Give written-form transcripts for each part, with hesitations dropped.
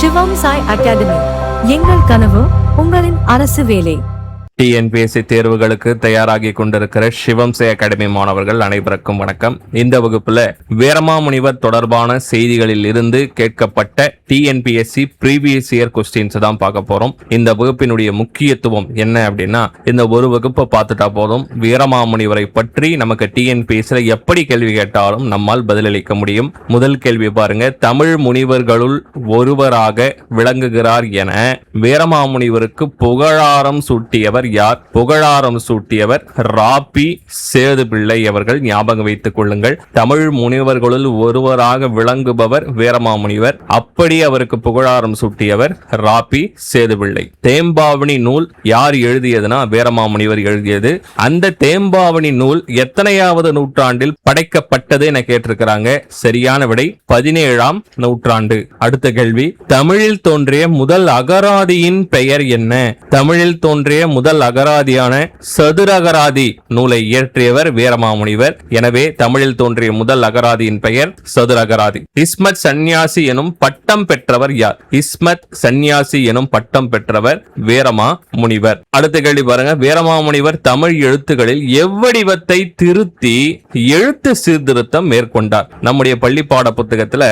சிவம் Sai academy. எங்கள் கனவு உங்களின் அரசு வேலை. டிஎன்பிஎஸ்சி தேர்வுகளுக்கு தயாராகி கொண்டிருக்கிற சிவம் சாய் அகாடமி மாணவர்கள் அனைவருக்கும் வணக்கம். இந்த வகுப்புல வீரமாமுனிவர் தொடர்பான செய்திகளில் இருந்து கேட்கப்பட்ட டிஎன்பிஎஸ்சி ப்ரீவியஸ் இயர் கொஸ்டின்ஸ் தான் பார்க்க போறோம். இந்த வகுப்பினுடைய முக்கியத்துவம் என்ன அப்படின்னா, இந்த ஒரு வகுப்பை பார்த்துட்டா போதும், வீரமாமுனிவரை பற்றி நமக்கு டிஎன்பிஎஸ்சில எப்படி கேள்வி கேட்டாலும் நம்மால் பதிலளிக்க முடியும். முதல் கேள்வி பாருங்க, தமிழ் முனிவர்களுள் ஒருவராக விளங்குகிறார் என வீரமாமுனிவருக்கு புகழாரம் சூட்டியவர் யார்? புகழாரம் சூட்டியவர் ராபி சேதுபிள்ளை அவர்கள். ஞாபகம் வைத்துக் கொள்ளுங்கள், தமிழ் முனிவர்களுள் ஒருவராக விளங்குபவர் வீரமாமுனிவர். அப்படி அவருக்கு புகழாரம் சூட்டியவர் ராபி சேதுபிள்ளை. தேம்பாவணி நூல் யார் எழுதியதுனா வீரமாமுனிவர் எழுதியது. அந்த தேம்பாவணி நூல் எத்தனையாவது நூற்றாண்டில் படைக்கப்பட்டது என கேட்டிருக்கிறாங்க. சரியான விடை 17ஆம் நூற்றாண்டு. அடுத்த கேள்வி, தமிழில் தோன்றிய முதல் அகராதியின் பெயர் என்ன? தமிழில் தோன்றிய முதல் அகராதியான சதுரகராதி நூலை இயற்றியவர் வீரமாமுனிவர். எனவே தமிழில் தோன்றிய முதல் அகராதியின் பெயர் சதுரகராதி. இஸ்மத் சந்நியாசி எனும் பட்டம் பெற்றவர் யார்? இஸ்மத் சந்நியாசி எனும் பட்டம் பெற்றவர் வீரமாமுனிவர். அடுத்த கேள்வி பாருங்க, வீரமாமுனிவர் தமிழ் எழுத்துக்களில் எவ்வடிவத்தை திருத்தி எழுத்து சீர்திருத்தம் மேற்கொண்டார்? நம்முடைய பள்ளி பாட புத்தகத்துல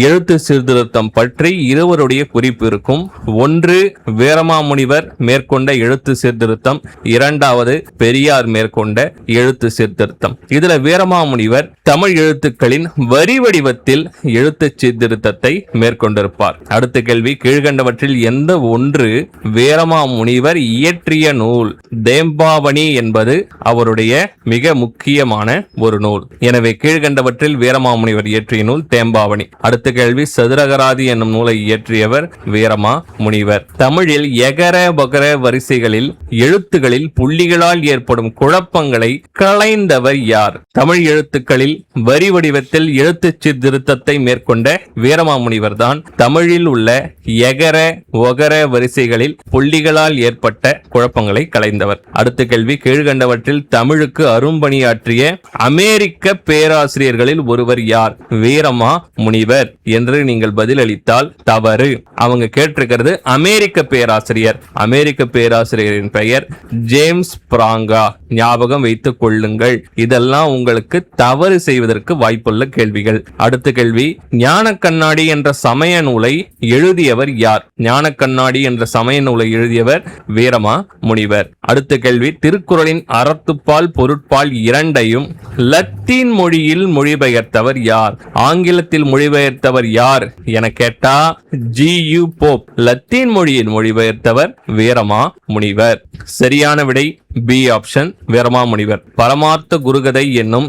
எழுத்து சீர்திருத்தம் பற்றி இருவருடைய குறிப்பு இருக்கும். ஒன்று வீரமாமுனிவர் மேற்கொண்ட எழுத்து சீர்திருத்தம், இரண்டாவது பெரியார் மேற்கொண்ட எழுத்து சீர்திருத்தம். இதுல வீரமாமுனிவர் தமிழ் எழுத்துக்களின் வரி வடிவத்தில் எழுத்து சீர்திருத்தத்தை மேற்கொண்டிருப்பார். அடுத்த கேள்வி, கீழ்கண்டவற்றில் எந்த ஒன்று வீரமாமுனிவர் இயற்றிய நூல்? தேம்பாவணி என்பது அவருடைய மிக முக்கியமான ஒரு நூல். எனவே கீழ்கண்டவற்றில் வீரமாமுனிவர் இயற்றிய நூல் தேம்பாவணி. அடுத்த கேள்வி, சதுரகராதி என்னும் நூலை இயற்றியவர் வீரமாமுனிவர். தமிழில் எகர பகர வரிசைகளில் எழுத்துகளில் புள்ளிகளால் ஏற்படும் குழப்பங்களை களைந்தவர் யார்? தமிழ் எழுத்துக்களில் வரி வடிவத்தில் எழுத்து சீர்திருத்தத்தை மேற்கொண்ட வீரமாமுனிவர் தான் தமிழில் உள்ள எகர ஒகர வரிசைகளில் புள்ளிகளால் ஏற்பட்ட குழப்பங்களை களைந்தவர். அடுத்த கேள்வி, கீழ்கண்டவற்றில் தமிழுக்கு அரும்பணியாற்றிய அமெரிக்க பேராசிரியர்களில் ஒருவர் யார்? வீரமாமுனிவர் என்று நீங்கள் பதிலளித்தால் தவறு. அவங்க கேட்டிருக்கிறது அமெரிக்க பேராசிரியர். அமெரிக்க பேராசிரியரின் பெயர் ஜேம்ஸ் பிராங்கா. ஞாபகம் வைத்துக் கொள்ளுங்கள். இதெல்லாம் உங்களுக்கு தவறு செய்வதற்கு வாய்ப்புள்ள கேள்விகள். அடுத்த கேள்வி, ஞான கண்ணாடி என்ற சமய நூலை எழுதியவர் யார்? ஞான கண்ணாடி என்ற சமய நூலை எழுதியவர் வீரமாமுனிவர். அடுத்த கேள்வி, திருக்குறளின் அறத்துப்பால் பொருட்பால் இரண்டையும் லத்தீன் மொழியில் மொழிபெயர்த்தவர் யார்? ஆங்கிலத்தில் மொழிபெயர்த்தவர் யார் என கேட்டா ஜி.யு. போப். லத்தீன் மொழியில் மொழிபெயர்த்தவர் வீரமாமுனிவர். சரியான விடை பி ஆப்ஷன், வீரமாமுனிவர். பரமார்த்த குருகதை என்னும்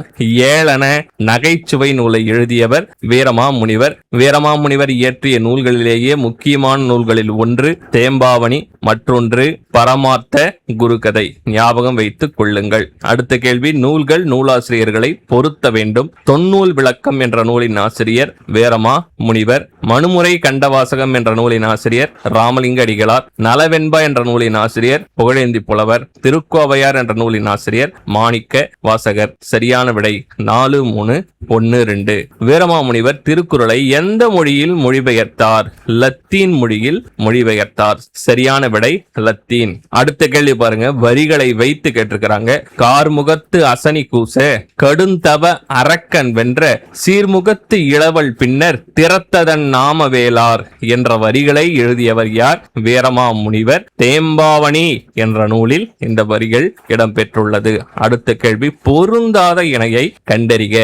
ஏளன நகைச்சுவை நூலை எழுதியவர் வீரமாமுனிவர். வீரமாமுனிவர் இயற்றிய நூல்களிலேயே முக்கியமான நூல்களில் ஒன்று தேம்பாவணி, மற்றொன்று பரமார்த்த குருகதை. ஞாபகம் வைத்துக் கொள்ளுங்கள். அடுத்த கேள்வி, நூல்கள் நூலாசிரியர்களை பொருத்த வேண்டும். தொன்னூல் விளக்கம் என்ற நூலின் ஆசிரியர் வீரமாமுனிவர். மனுமுறை கண்டவாசகம் என்ற நூலின் ஆசிரியர் ராமலிங்க அடிகளார். நலவெண்பா என்ற நூலின் ஆசிரியர் புகழேந்தி புலவர். திருக்கோவையார் என்ற நூலின் ஆசிரியர் மாணிக்க வாசகர். சரியான விடை 4, 3, 1, 2. வீரமாமுனிவர் திருக்குறளை எந்த மொழியில் மொழிபெயர்த்தார்? லத்தீன் மொழியில் மொழிபெயர்த்தார். சரியான விடை லத்தீன். அடுத்த கேள்வி பாருங்க, வரிகளை வைத்து கேட்டிருக்கிறாங்க. கார்முகத்து அசனி கூச கடுந்தவ அரக்கன் வென்ற சீர்முகத்து இளவல் பின்னர் திறத்ததன் நாம வேளார் என்ற வரிகளை எழுதியவர் யார்? வீரமாமுனிவர். தேம்பாவணி என்ற நூலில் இந்த வரிகள் இடம்பெற்றுள்ளது. அடுத்த கேள்வி, பொருந்தாத இணையை கண்டறிக.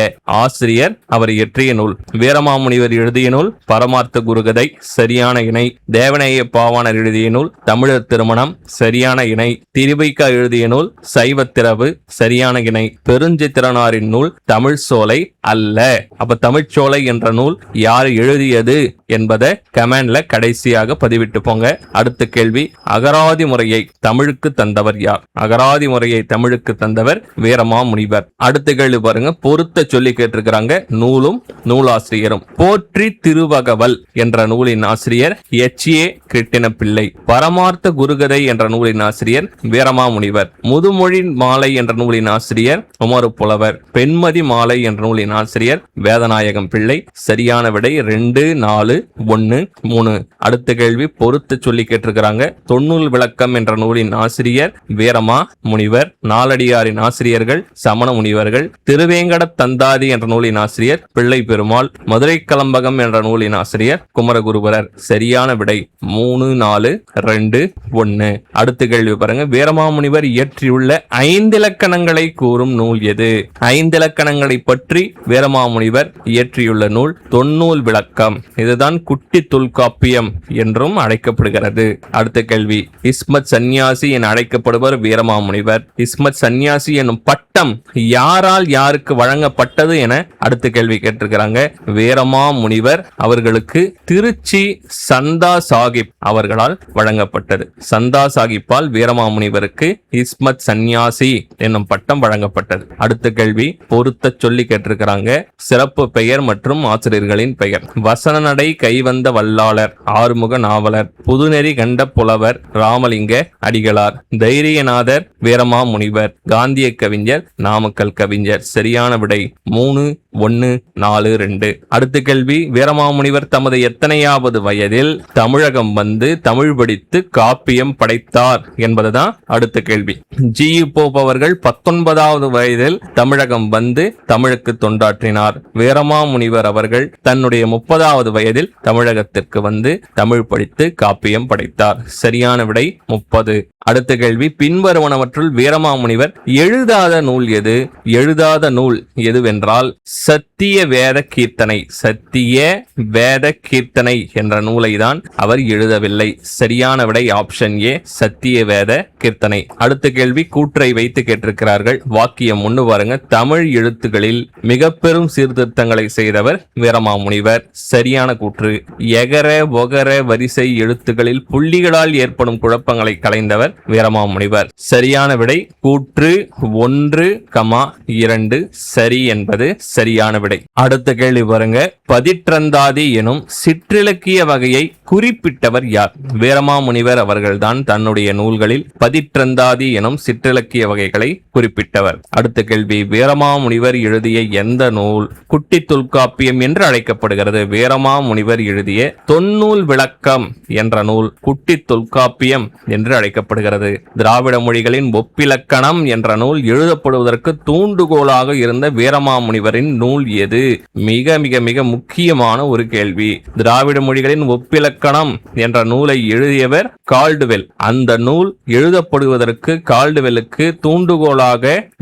ஆசிரியர் அவர் இயற்றிய நூல். வீரமாமுனிவர் எழுதிய நூல் பரமார்த்த குருகதை. சரியான இணை. தேவநேய பாவாணர் எழுதிய நூல் தமிழர் திருமணம். சரியான இணை. திருவைக்கா எழுதிய நூல் சைவத்திரவு. சரியான இணை. பெருஞ்சித்திரனாரின் நூல் தமிழ் சோலை அல்ல. அப்ப தமிழ்ச்சோலை என்ற நூல் யார் எழுதியது என்பதை கமெண்ட்ல கடைசியாக பதிவிட்டு போங்க. அடுத்த கேள்வி, அகராதி முறையை தமிழுக்கு தமிழுக்கு தந்தவர் யார்? அகராதி முறையை தமிழுக்கு தந்தவர் வீரமாமுனிவர். அடுத்த கேள்வி பாருங்க, பொருத்த சொல்லி கேட்டிருக்கிறாங்க. நூலும் நூலாசிரியரும். போற்றி திருவகவல் என்ற நூலின் ஆசிரியர் H.A. கிருட்டிணப்பிள்ளை. பரமார்த்த குருகதை என்ற நூலின் ஆசிரியர் வீரமாமுனிவர். முதுமொழி மாலை என்ற நூலின் ஆசிரியர் உமறு புலவர். பெண்மதி மாலை என்ற நூலின் ஆசிரியர் வேதநாயகம் பிள்ளை. சரியான விடை 2, 4, 1, 3. அடுத்த கேள்வி பொருத்த சொல்லி கேட்டிருக்கிறாங்க. தொன்னூல் விளக்கம் என்ற நூலின் ஆசிரியர் வீரமா முனிவர். நாலடியாரின் ஆசிரியர்கள் சமண முனிவர்கள். திருவேங்கட தந்தாதி என்ற நூலின் ஆசிரியர் பிள்ளை பெருமாள். மதுரை கலம்பகம் என்ற நூலின் ஆசிரியர் குமரகுருபரர். சரியான விடை 3, 4, 2, 1. அடுத்த கேள்வி பாருங்க, வீரமாமுனிவர் இயற்றியுள்ள 5 இலக்கணங்களை கூறும் நூல் எது? 5 இலக்கணங்களை பற்றி வீரமாமுனிவர் இயற்றியுள்ள நூல் தொன்னூல் விளக்கம். இதுதான் குட்டி தொல்காப்பியம் என்றும் அழைக்கப்படுகிறது. அடுத்த கேள்வி, இஸ்மத் சந்நியாசி என அழைக்கப்படுவர் வீரமாமுனிவர். இஸ்மத் சந்நியாசி எனும் பட்டம் யாரால் யாருக்கு வழங்கப்பட்டது என அடுத்த கேள்வி கேட்டிருக்கிறாங்க. வீரமாமுனிவர் அவர்களுக்கு திருச்சி சந்தா சாஹிப் அவர்களால் வழங்கப்பட்டது. சந்தா சாஹிப்பால் வீரமாமுனிவருக்கு இஸ்மத் சந்நியாசி என்னும் பட்டம் வழங்கப்பட்டது. அடுத்த கேள்வி பொருத்த சொல்லி கேட்டிருக்கிறாங்க. சிறப்பு பெயர் மற்றும் ஆசிரியர்களின் பெயர். வசனநடை கைவந்த வல்லாளர் ஆறுமுக நாவலர். புதுநெறி கண்ட புலவர் ராமலிங்க அடிகளார். தைரியநாதர் வீரமாமுனிவர். காந்திய கவிஞர் நாமக்கல் கவிஞர். சரியான விடை 3, 1, 4, 2. அடுத்த கேள்வி, வீரமாமுனிவர் தமது எத்தனையாவது வயதில் தமிழகம் வந்து தமிழ் படித்து காப்பியம் படைத்தார் என்பதுதான் அடுத்த கேள்வி. ஜி.யு. போப் அவர்கள் 19வது வயதில் தமிழகம் வந்து தமிழுக்கு தொண்டாற்றினார். வீரமாமுனிவர் அவர்கள் தன்னுடைய 30வது வயதில் தமிழகத்திற்கு வந்து தமிழ் படித்து காப்பியம் படைத்தார். சரியான விடை 30. அடுத்த கேள்வி, பின்வருவனவற்றுள் வீரமாமுனிவர் எழுதாத நூல் எது? எழுதாத நூல் எதுவென்றால் சத்திய வேத கீர்த்தனை. சத்திய வேத கீர்த்தனை என்ற நூலை தான் அவர் எழுதவில்லை. சரியான விடை ஆப்ஷன் ஏ, சத்திய வேத கீர்த்தனை. அடுத்த கேள்வி கூற்றை வைத்து கேட்டிருக்கிறார்கள். வாக்கியம் 1 பாருங்க. தமிழ் எழுத்துக்களில் மிக பெரும் சீர்திருத்தங்களை செய்தவர் வீரமாமுனிவர். சரியான கூற்று. எகர ஒகர வரிசை எழுத்துக்களில் புள்ளிகளால் ஏற்படும் குழப்பங்களை களைந்தவர் வீரமாமுனிவர். சரியான விடை கூற்று 1, 2 சரி என்பது சரியான விடை. அடுத்த கேள்வி பாருங்க. பதிற்றந்தாதி எனும் சிற்றிலக்கிய வகையை குறிப்பிட்டவர் யார்? வீரமாமுனிவர் அவர்கள்தான் தன்னுடைய நூல்களில் பதிற்றந்தாதி எனும் சிற்றிலக்கிய வகைகளை குறிப்பிட்டவர். அடுத்த கேள்வி, வீரமாமுனிவர் எழுதிய எந்த நூல் குட்டி தொல்காப்பியம் என்று அழைக்கப்படுகிறது? வீரமாமுனிவர் எழுதிய தொன்னூல் விளக்கம் என்ற நூல் குட்டி தொல்காப்பியம் என்று அழைக்கப்படுகிறது. திராவிட மொழிகளின் ஒப்பிலக்கணம் என்ற நூல் எழுதப்படுவதற்கு தூண்டுகோலாக இருந்த வீரமாமுனிவரின் நூல் எது? மிக மிக மிக முக்கியமான ஒரு கேள்வி. திராவிட மொழிகளின் ஒப்பிலக்கணம் என்ற நூலை எழுதியவர் கால்டுவெல். அந்த நூல் எழுதப்படுவதற்கு கால்டுவெலுக்கு தூண்டுகோலாக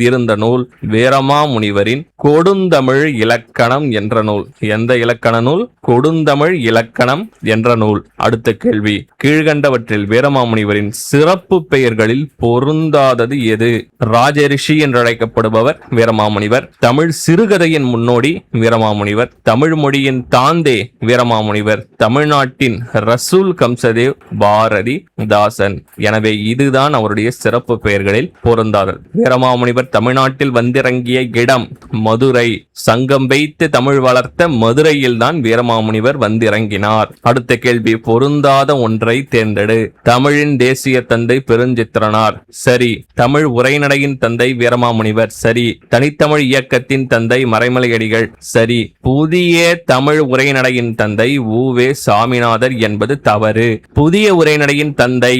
இருந்த நூல் வீரமாமுனிவரின் கொடுந்தமிழ் இலக்கணம் என்ற நூல். எந்த இலக்கண நூல்? கொடுந்தமிழ் இலக்கணம் என்ற நூல். அடுத்த கேள்வி, கீழ்கண்டவற்றில் வீரமாமுனிவரின் சிறப்பு பெயர்களில் பொருந்தாதது எது? ராஜரிஷி என்று அழைக்கப்படுபவர் வீரமாமுனிவர். தமிழ் சிறுகதையின் முன்னோடி வீரமாமுனிவர். தமிழ் மொழியின் தாந்தே வீரமாமுனிவர். தமிழ்நாட்டின் ரசூல் கம்சதேவ் பாரதி தாசன். எனவே இதுதான் அவருடைய சிறப்பு பெயர்களில் பொருந்தாதது. வீரமாமுனிவர் தமிழ்நாட்டில் வந்திறங்கிய இடம் மதுரை. சங்கம் வைத்து தமிழ் வளர்த்த மதுரையில் தான் வீரமாமுனிவர் வந்திறங்கினார். அடுத்த கேள்வி, பொருந்தாத ஒன்றை தேர்ந்தெடு. தமிழின் தேசிய தந்தை பெருஞ்சித்திரனார். சரி. தமிழ் உரைநடையின் தந்தை வீரமாமுனிவர். சரி. தனித்தமிழ் இயக்கத்தின் தந்தை மறைமலையடிகள். சரி. புதிய தமிழ் உரைநடையின் தந்தை உ.வே. சாமிநாதர் என்பது தவறு. புதிய உரைநடையின் தந்தை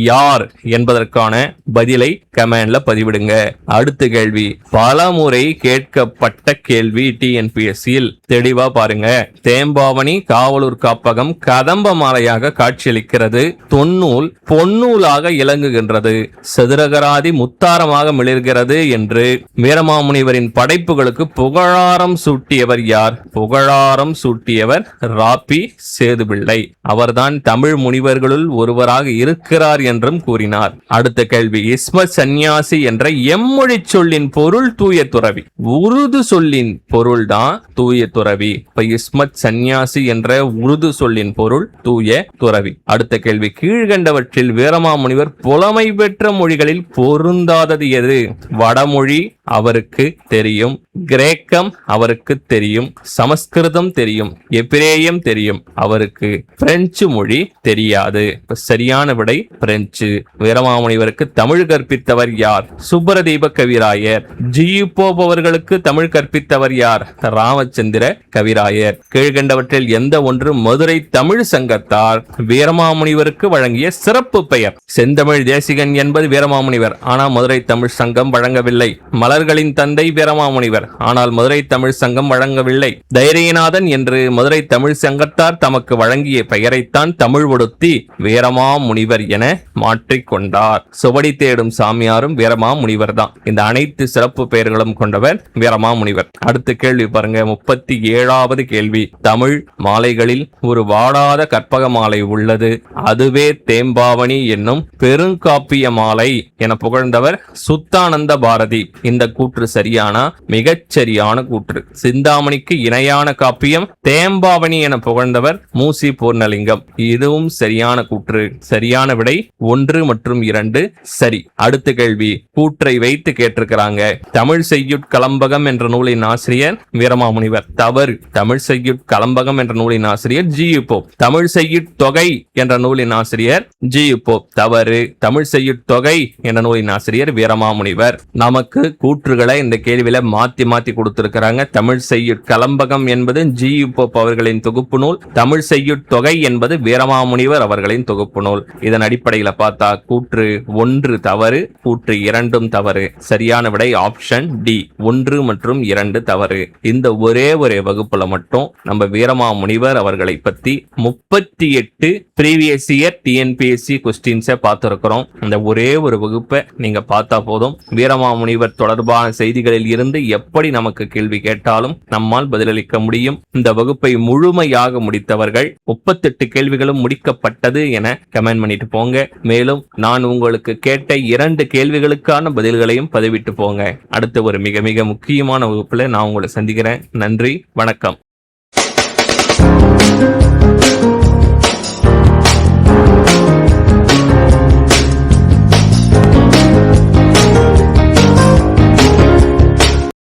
யார் என்பதற்கான பதிலை கமெண்ட்ல பதிவிடுங்க. அடுத்த கேள்வி, பலமுறை கேட்கப்பட்ட கேள்வி. டிஎன்பிஎஸ்சியில் தெளிவா பாருங்க. தேம்பாவணி காவலூர் காப்பகம் கதம்ப மாலையாக காட்சியளிக்கிறது. தொன்னூல் பொன்னூலாக இலங்குகின்றது. சதுரகராதி முத்தாரமாக மிளிர்கிறது என்று வீரமாமுனிவரின் படைப்புகளுக்கு புகழாரம் சூட்டியவர் யார்? புகழாரம் சூட்டியவர் ராபி சேதுபிள்ளை. அவர்தான் தமிழ் முனிவர்களுள் ஒருவராக இருக்கிறார் என்றும் கூறினார். அடுத்த கேள்வி, இஸ்மத் சந்நியாசி என்ற எம்மொழி சொல்லின் பொருள் தூய துறவி. உருது சொல்லின் பொருள் தான் தூய துறவி. இப்ப இஸ்மத் சந்நியாசி என்ற உருது சொல்லின் பொருள் தூய துறவி. அடுத்த கேள்வி, கீழ்கண்டவற்றில் வீரமாமுனிவர் புலமை பெற்ற மொழிகளில் பொருந்தாதது எது? வடமொழி அவருக்கு தெரியும், கிரேக்கம் அவருக்கு தெரியும், சமஸ்கிருதம் தெரியும், எபிரேயம் தெரியும், அவருக்கு பிரெஞ்சு மொழி தெரியாது. சரியான விடை பிரெஞ்சு. வீரமாமுனிவருக்கு தமிழ் கற்பித்தவர் யார்? சுப்பரதீப கவிராயர். ஜியு போப் அவர்களுக்கு தமிழ் கற்பித்தவர் யார்? ராமச்சந்திர கவிராயர். கீழ்கண்டவற்றில் எந்த ஒன்று மதுரை தமிழ் சங்கத்தார் வீரமாமுனிவருக்கு வழங்கிய சிறப்பு பெயர்? செந்தமிழ் தேசிகன் என்பது வீரமாமுனிவர், ஆனால் மதுரை தமிழ் சங்கம் வழங்கவில்லை. மலர்களின் தந்தை வீரமாமுனிவர், ஆனால் மதுரை தமிழ் சங்கம் வழங்கவில்லை. தைரியநாதன் என்று மதுரை தமிழ் சங்கத்தார் தமக்கு வழங்கிய பெயரைத்தான் தமிழ் ஒடுத்தி வீரமாமுனிவர் என மாற்றிக்கொண்டார். சுவடி தேடும் சாமியாரும் வீரமாமுனிவர் தான். இந்த அனைத்து சிறப்பு பெயர்களும் கொண்டவர் வீரமாமுனிவர். அடுத்த கேள்வி பாருங்க, 37வது கேள்வி. தமிழ் மாலைகளில் ஒரு வாடாத கற்பக மாலை உள்ளது, அதுவே தேம்பாவணி என்னும் பெருங்காப்பிய மாலை என புகழ்ந்தவர் சுத்தானந்த பாரதி. இந்த கூற்று சரியானா? மிகச் சரியான கூற்று. சிந்தாமணிக்கு இணையான காப்பியம் தேம்பாவணி என புகழ்ந்தவர் மூசி பூர்ணலிங்கம். இதுவும் சரியான கூற்று. சரியான விடை 1 மற்றும் 2 சரி. அடுத்த கேள்வி, கூற்றை வைத்து கேட்டிருக்கிறாங்க. தமிழ் செய்யுட் கலம்பகம் என்ற நூலின் ஆசிரியர் வீரமாமுனிவர். தவறு. தமிழ் செய்யுட் கலம்பகம் என்ற நூலின் ஆசிரியர் ஜியு போப். தமிழ் செய்யுட் தொகை என்ற நூலின் ஆசிரியர் ஜியு போப். தவறு. தமிழ் செய்யுட் தொகை என்ற நூலின் ஆசிரியர் வீரமாமுனிவர். நமக்கு கூற்றுகளை இந்த கேள்வியில மாத்தி மாத்தி கொடுத்திருக்கிறாங்க. தமிழ் செய்யுட் கலம்பகம் என்பது ஜியு போப் அவர்களின் தொகுப்பு நூல், தமிழ் செய்யுட் தொகை என்பது வீரமாமுனிவர் அவர்களின் தொகுப்பு நூல். இதன் அடிப்படையில் பார்த்தா கூற்று 1 தவறு, கூற்று 2 தவறு. சரியான விடை ஆப்ஷன் டி, 1 மற்றும் 2 தவறு. இந்த ஒரே வகுப்புல மட்டும் நம்ம வீரமாமுனிவர் அவர்களை பத்தி 38 ப்ரீவியஸ் இயர் டிஎன்பிஎஸ்சி கொஸ்டின்ஸை பார்த்திருக்கிறோம். இந்த ஒரே ஒரு வகுப்பை நீங்க பார்த்தா போதும், வீரமாமுனிவர் தொடர்பான செய்திகளில் இருந்து எப்படி நமக்கு கேள்வி கேட்டாலும் நம்மால் பதிலளிக்க முடியும். இந்த வகுப்பை முழுமையாக முடித்தவர்கள் 38 கேள்விகளும் முடிக்கப்பட்டது என கமெண்ட் பண்ணிட்டு போங்க. மேலும் நான் உங்களுக்கு கேட்ட 2 கேள்விகளுக்கான பதில்களையும் பதிவிட்டு போங்க. அடுத்த ஒரு மிக மிக முக்கியமான வகுப்புல நான் உங்களை சந்திக்கிறேன். நன்றி, வணக்கம்.